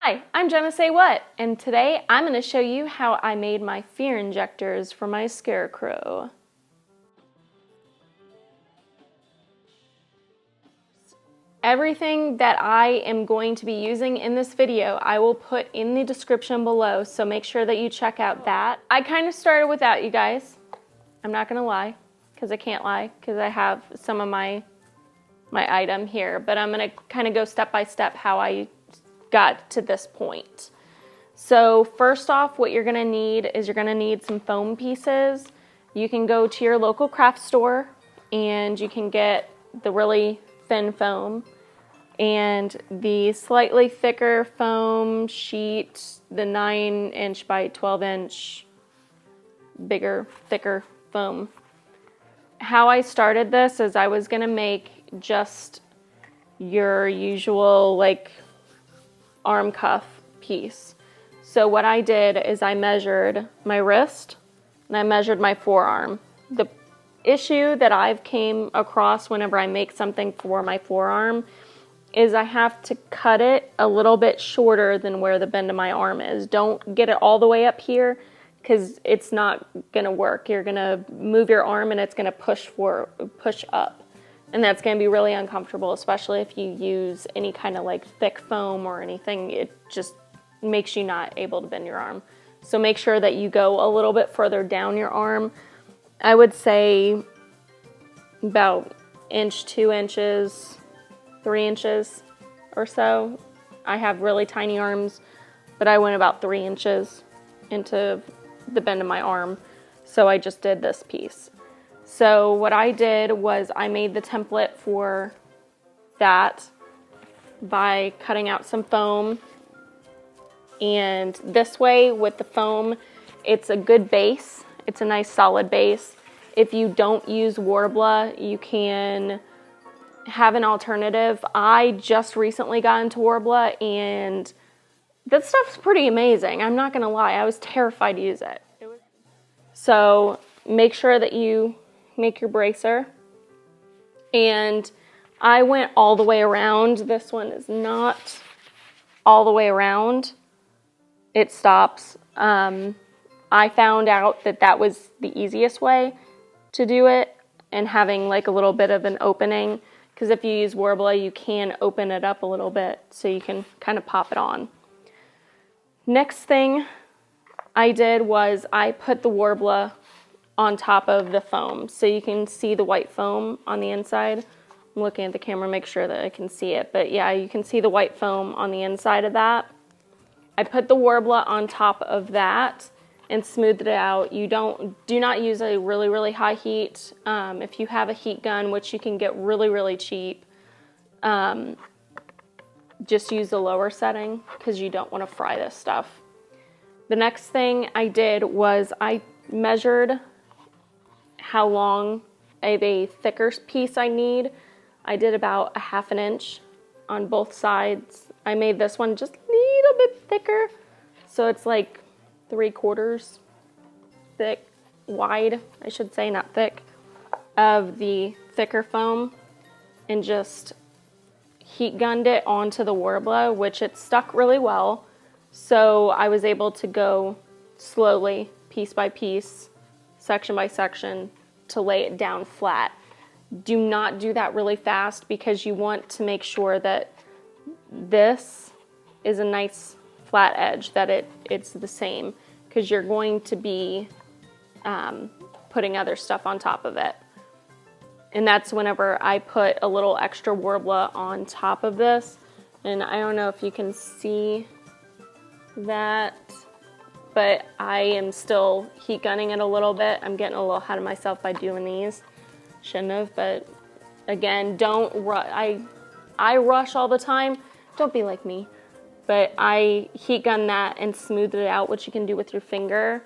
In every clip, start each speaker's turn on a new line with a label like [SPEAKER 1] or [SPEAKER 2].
[SPEAKER 1] Hi, I'm Jenna Say What, and today I'm going to show you how I made my fear injectors for my Scarecrow. Everything that I am going to be using in this video, I will put in the description below, so make sure that you check out that. I kind of started without you guys. I'm not going to lie, because I can't lie, because I have some of my item here, but I'm going to kind of go step by step how I got to this point. So first off, what you're going to need is you're going to need some foam pieces. You can go to your local craft store and you can get the really thin foam and the slightly thicker foam sheet, the 9-inch by 12-inch, bigger, thicker foam. How I started this is I was going to make just your usual like arm cuff piece. So what I did is I measured my wrist and I measured my forearm. The issue that I've came across whenever I make something for my forearm is I have to cut it a little bit shorter than where the bend of my arm is. Don't get it all the way up here because it's not gonna work. You're gonna move your arm and it's gonna push up. And that's going to be really uncomfortable, especially if you use any kind of like thick foam or anything. It just makes you not able to bend your arm. So make sure that you go a little bit further down your arm. I would say about inch, 2 inches, 3 inches or so. I have really tiny arms, but I went about 3 inches into the bend of my arm. So I just did this piece. So what I did was I made the template for that by cutting out some foam. And this way with the foam, it's a good base. It's a nice solid base. If you don't use Worbla, you can have an alternative. I just recently got into Worbla and that stuff's pretty amazing. I'm not gonna lie, I was terrified to use it. So make sure that you make your bracer, and I went all the way around. This one is not all the way around. It stops. I found out that that was the easiest way to do it, and having like a little bit of an opening, because if you use Worbla, you can open it up a little bit so you can kind of pop it on. Next thing I did was I put the Worbla on top of the foam. So you can see the white foam on the inside. I'm looking at the camera, make sure that I can see it. But yeah, you can see the white foam on the inside of that. I put the Worbla on top of that and smoothed it out. You do not use a really, really high heat. If you have a heat gun, which you can get really, really cheap, just use the lower setting because you don't want to fry this stuff. The next thing I did was I measured how long of a thicker piece I need. I did about a 1/2 inch on both sides. I made this one just a little bit thicker, so it's like 3/4 thick, wide, I should say, not thick, of the thicker foam, and just heat gunned it onto the Worbla, which it stuck really well. So I was able to go slowly, piece by piece, section by section, to lay it down flat. Do not do that really fast because you want to make sure that this is a nice flat edge, that it's the same, because you're going to be putting other stuff on top of it. And that's whenever I put a little extra Worbla on top of this. And I don't know if you can see that, but I am still heat gunning it a little bit. I'm getting a little ahead of myself by doing these. Shouldn't have, but again, don't rush. I rush all the time. Don't be like me. But I heat gun that and smooth it out, which you can do with your finger.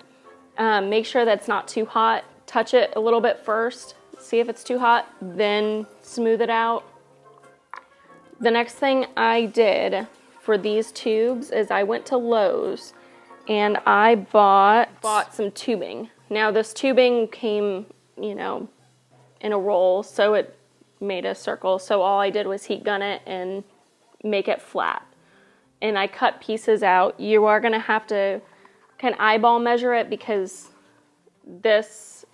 [SPEAKER 1] Make sure that's not too hot. Touch it a little bit first. See if it's too hot, then smooth it out. The next thing I did for these tubes is I went to Lowe's and I bought some tubing. Now this tubing came, in a roll, so it made a circle. So all I did was heat gun it and make it flat. and I cut pieces out, you are going to have to kind of eyeball measure it because this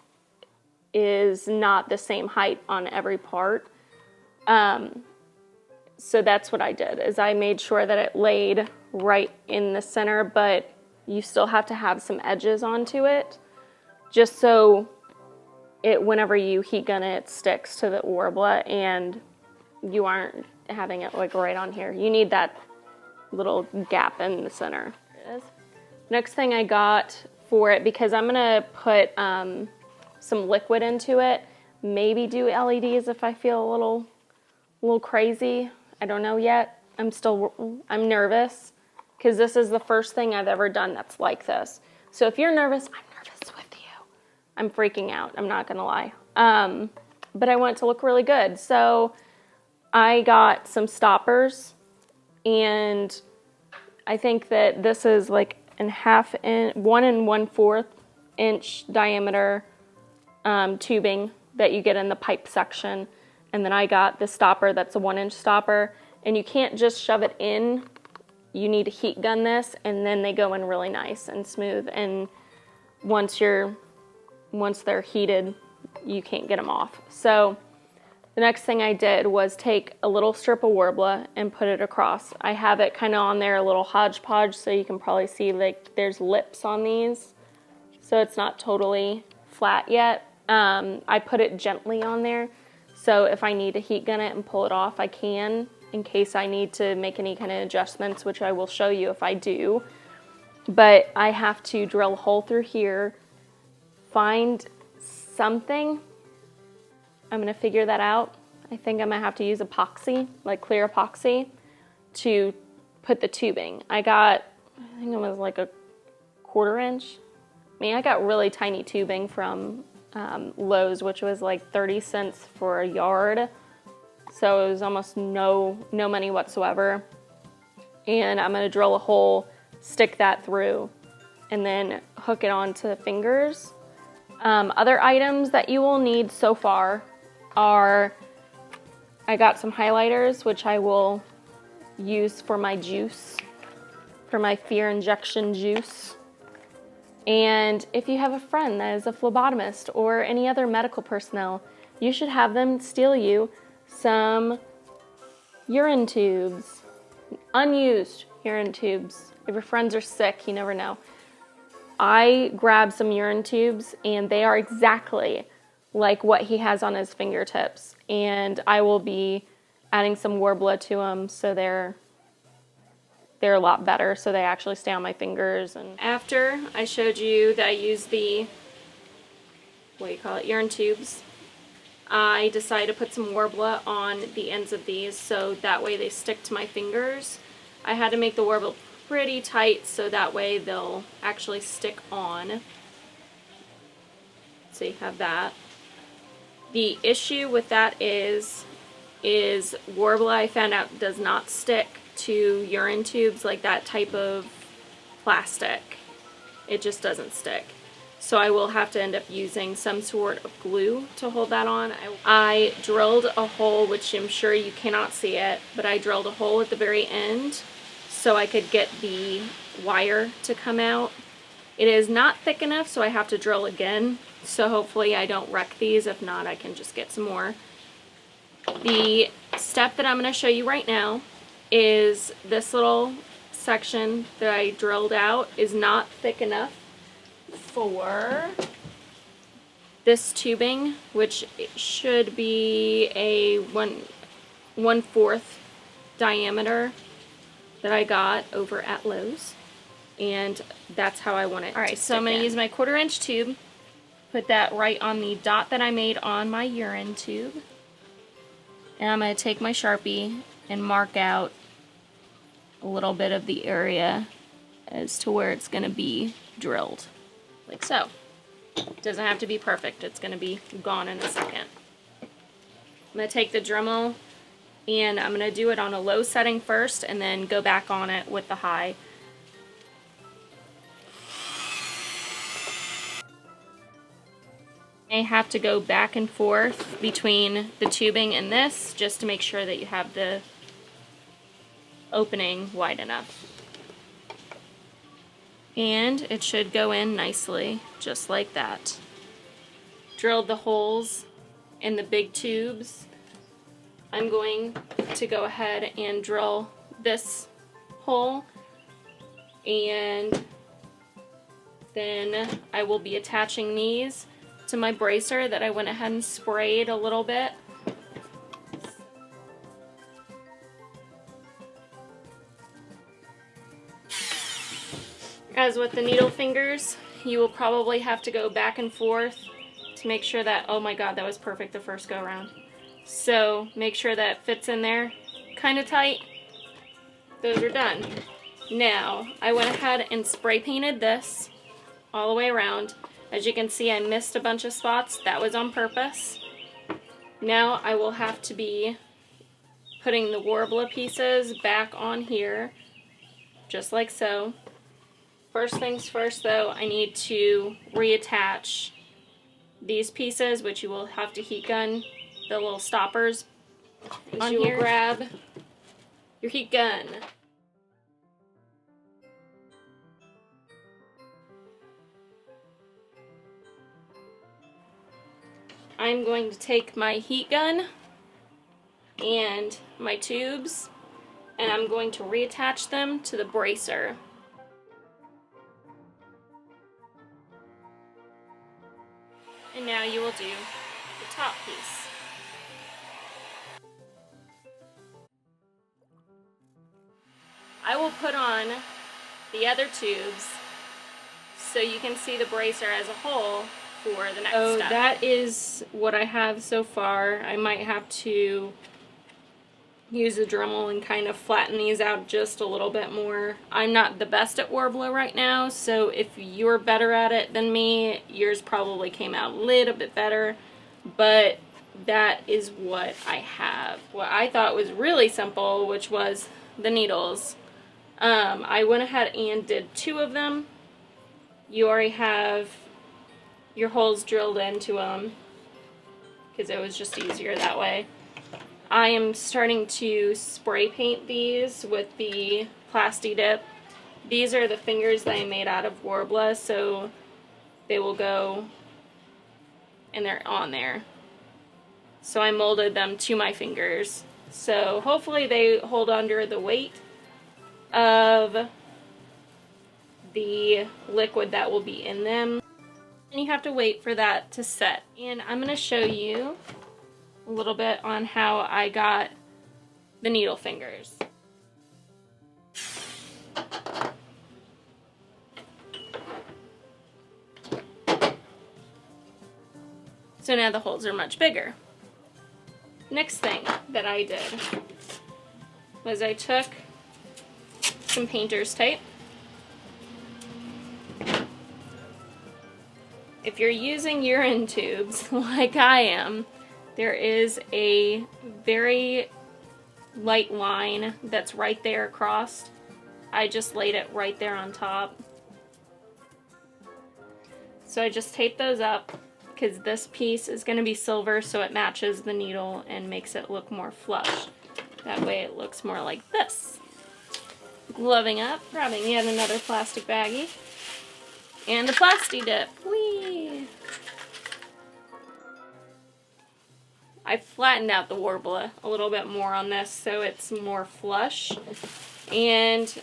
[SPEAKER 1] is not the same height on every part. So that's what I did, is I made sure that it laid right in the center, but you still have to have some edges onto it, just so it, whenever you heat gun it, it sticks to the Warbler and you aren't having it like right on here. You need that little gap in the center. Next thing I got for it, because I'm gonna put some liquid into it, maybe do LEDs if I feel a little crazy. I don't know yet. I'm nervous because this is the first thing I've ever done that's like this. So if you're nervous, I'm nervous with you. I'm freaking out, I'm not gonna lie. But I want it to look really good. So I got some stoppers, and I think that this is like 1 1/4 inch diameter tubing that you get in the pipe section. And then I got the stopper that's a 1 inch stopper, and you can't just shove it in. You need to heat gun this, and then they go in really nice and smooth. And once they're heated, you can't get them off. So the next thing I did was take a little strip of Warbler and put it across. I have it kind of on there, a little hodgepodge, so you can probably see like there's lips on these. So it's not totally flat yet. I put it gently on there, so if I need to heat gun it and pull it off, I can, in case I need to make any kind of adjustments, which I will show you if I do. But I have to drill a hole through here, find something. I'm gonna figure that out. I think I'm gonna have to use epoxy, like clear epoxy, to put the tubing. I think it was like a 1/4 inch. I mean, I got really tiny tubing from Lowe's, which was like 30 cents for a yard. So it was almost no money whatsoever. And I'm gonna drill a hole, stick that through, and then hook it onto the fingers. Other items that you will need so far are, I got some highlighters, which I will use for my juice, for my fear injection juice. And if you have a friend that is a phlebotomist or any other medical personnel, you should have them steal you some urine tubes, unused urine tubes. If your friends are sick, you never know. I grabbed some urine tubes, and they are exactly like what he has on his fingertips. And I will be adding some Warbler to them, so they're a lot better, so they actually stay on my fingers. And after I showed you that I used the, urine tubes, I decided to put some Warbler on the ends of these, so that way they stick to my fingers. I had to make the Warbler pretty tight, so that way they'll actually stick on. So you have that. The issue with that is Warbler, I found out, does not stick to urine tubes, like that type of plastic. It just doesn't stick. So I will have to end up using some sort of glue to hold that on. I drilled a hole, which I'm sure you cannot see it, but I drilled a hole at the very end so I could get the wire to come out. It is not thick enough, so I have to drill again. So hopefully I don't wreck these. If not, I can just get some more. The step that I'm going to show you right now is this little section that I drilled out is not thick enough for this tubing, which should be a 1/4 diameter that I got over at Lowe's, and that's how I want it. Alright, so I'm going to use my 1/4 inch tube, put that right on the dot that I made on my urine tube, and I'm going to take my Sharpie and mark out a little bit of the area as to where it's going to be drilled, like so. It doesn't have to be perfect, it's going to be gone in a second. I'm going to take the Dremel, and I'm going to do it on a low setting first and then go back on it with the high. You have to go back and forth between the tubing and this just to make sure that you have the opening wide enough. And it should go in nicely, just like that. Drilled the holes in the big tubes. I'm going to go ahead and drill this hole, and then I will be attaching these to my bracer that I went ahead and sprayed a little bit. As with the needle fingers, you will probably have to go back and forth to make sure that, oh my god, that was perfect the first go around. So make sure that fits in there kind of tight. Those are done. Now, I went ahead and spray painted this all the way around. As you can see, I missed a bunch of spots. That was on purpose. Now I will have to be putting the Warbler pieces back on here, just like so. First things first though, I need to reattach these pieces, which you will have to heat gun the little stoppers on here. You will grab your heat gun. I'm going to take my heat gun and my tubes, and I'm going to reattach them to the bracer. And now you will do the top piece. I will put on the other tubes so you can see the bracer as a whole for the next step. That is what I have so far. I might have to use a Dremel and kind of flatten these out just a little bit more. I'm not the best at Warbler right now, so if you're better at it than me, yours probably came out a little bit better, but that is what I have. What I thought was really simple, which was the needles. I went ahead and did 2 of them. You already have your holes drilled into them because it was just easier that way. I am starting to spray paint these with the Plasti Dip. These are the fingers that I made out of Warbler, so they will go and they're on there. So I molded them to my fingers. So hopefully they hold under the weight of the liquid that will be in them. And you have to wait for that to set. And I'm going to show you a little bit on how I got the needle fingers. So now the holes are much bigger. Next thing that I did was I took some painter's tape. If you're using urine tubes like I am, there is a very light line that's right there across. I just laid it right there on top. So I just taped those up because this piece is going to be silver, so it matches the needle and makes it look more flush. That way it looks more like this. Gloving up, grabbing yet another plastic baggie, and a Plasti Dip. Whee! I flattened out the Warbler a little bit more on this so it's more flush. And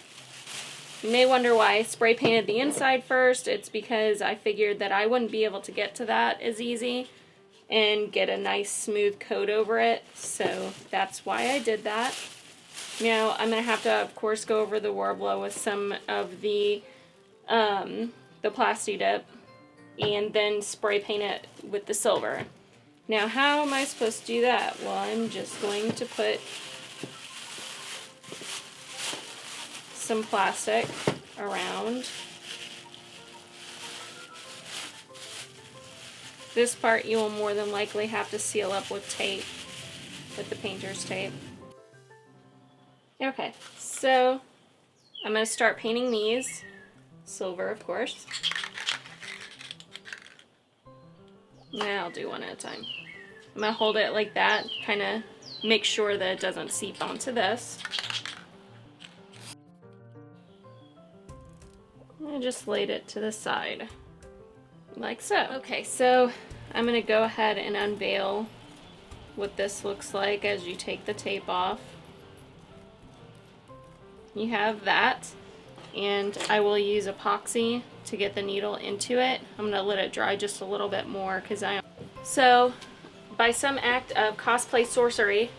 [SPEAKER 1] you may wonder why I spray painted the inside first. It's because I figured that I wouldn't be able to get to that as easy and get a nice smooth coat over it. So that's why I did that. Now I'm going to have to, of course, go over the Warbler with some of the Plasti Dip and then spray paint it with the silver. Now, how am I supposed to do that? Well, I'm just going to put some plastic around. This part you will more than likely have to seal up with tape, with the painter's tape. Okay, so I'm going to start painting these. Silver, of course. Now I'll do one at a time. I'm going to hold it like that, kind of make sure that it doesn't seep onto this. I just laid it to the side, like so. Okay, so I'm gonna go ahead and unveil what this looks like as you take the tape off. You have that, and I will use epoxy to get the needle into it. I'm gonna let it dry just a little bit more so by some act of cosplay sorcery,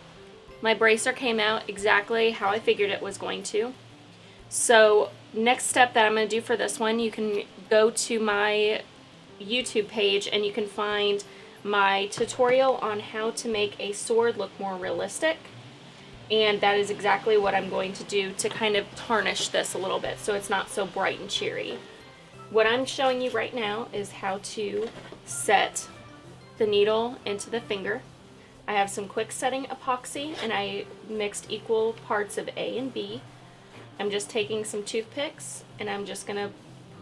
[SPEAKER 1] my bracer came out exactly how I figured it was going to. So next step that I'm going to do for this one, you can go to my YouTube page and you can find my tutorial on how to make a sword look more realistic. And that is exactly what I'm going to do to kind of tarnish this a little bit so it's not so bright and cheery. What I'm showing you right now is how to set the needle into the finger. I have some quick setting epoxy and I mixed equal parts of A and B. I'm just taking some toothpicks and I'm just going to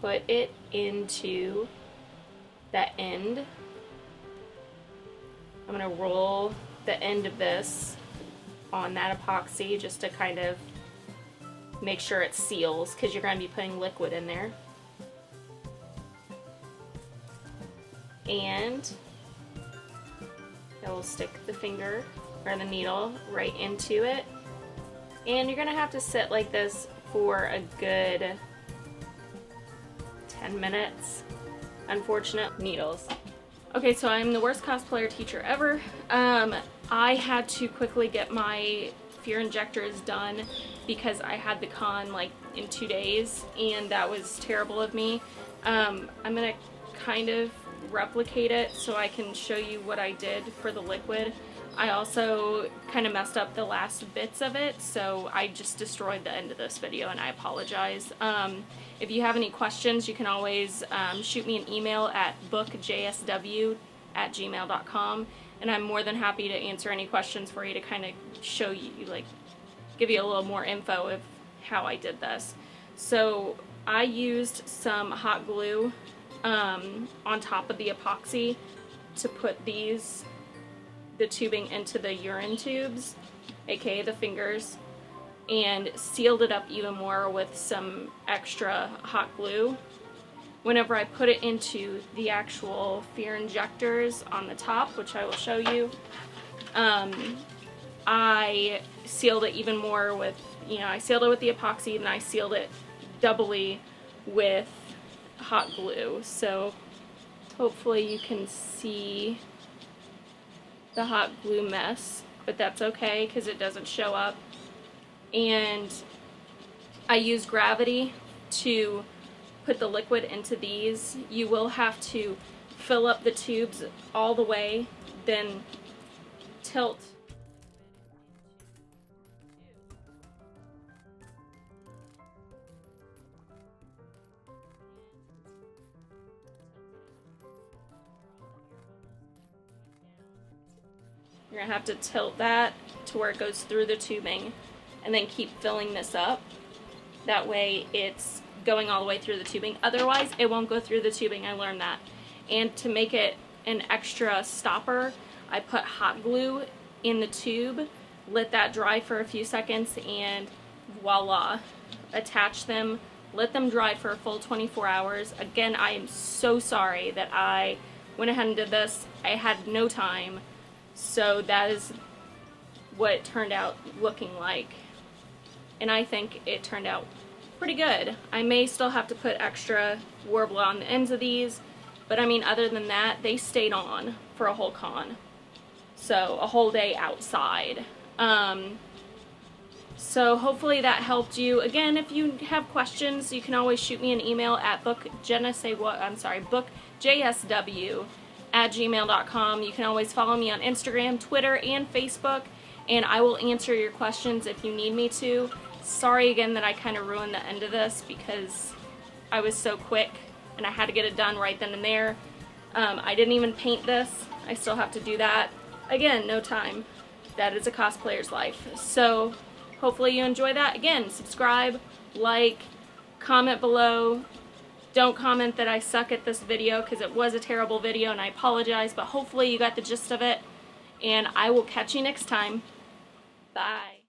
[SPEAKER 1] put it into that end. I'm going to roll the end of this on that epoxy just to kind of make sure it seals, because you're going to be putting liquid in there. And I will stick the finger or the needle right into it. And you're going to have to sit like this for a good 10 minutes. Unfortunate needles. Okay, so I'm the worst cosplayer teacher ever. I had to quickly get my fear injectors done because I had the con like in 2 days, and that was terrible of me. I'm gonna kind of replicate it so I can show you what I did for the liquid. I also kind of messed up the last bits of it, so I just destroyed the end of this video and I apologize. If you have any questions, you can always shoot me an email at bookjsw@gmail.com, and I'm more than happy to answer any questions for you to kind of show you, like, give you a little more info of how I did this. So I used some hot glue on top of the epoxy to put the tubing into the urine tubes, aka the fingers, and sealed it up even more with some extra hot glue. Whenever I put it into the actual fear injectors on the top, which I will show you, I sealed it even more with, I sealed it with the epoxy, and I sealed it doubly with hot glue. So hopefully you can see the hot glue mess, but that's okay because it doesn't show up. And I use gravity to put the liquid into these. You will have to fill up the tubes all the way, then tilt You're going to have to tilt that to where it goes through the tubing, and then keep filling this up. That way it's going all the way through the tubing. Otherwise, it won't go through the tubing. I learned that. And to make it an extra stopper, I put hot glue in the tube, let that dry for a few seconds, and voila. Attach them, let them dry for a full 24 hours. Again, I am so sorry that I went ahead and did this. I had no time. So that is what it turned out looking like. And I think it turned out pretty good. I may still have to put extra Worbla on the ends of these, but I mean, other than that, they stayed on for a whole con. So a whole day outside. So hopefully that helped you. Again, if you have questions, you can always shoot me an email at bookjsw@gmail.com. You can always follow me on Instagram, Twitter, and Facebook, and I will answer your questions if you need me to. Sorry again that I kind of ruined the end of this because I was so quick and I had to get it done right then and there. I didn't even paint this. I still have to do that. Again, no time. That is a cosplayer's life. So hopefully you enjoy that. Again, subscribe, like, comment below. Don't comment that I suck at this video because it was a terrible video and I apologize, but hopefully you got the gist of it, and I will catch you next time. Bye.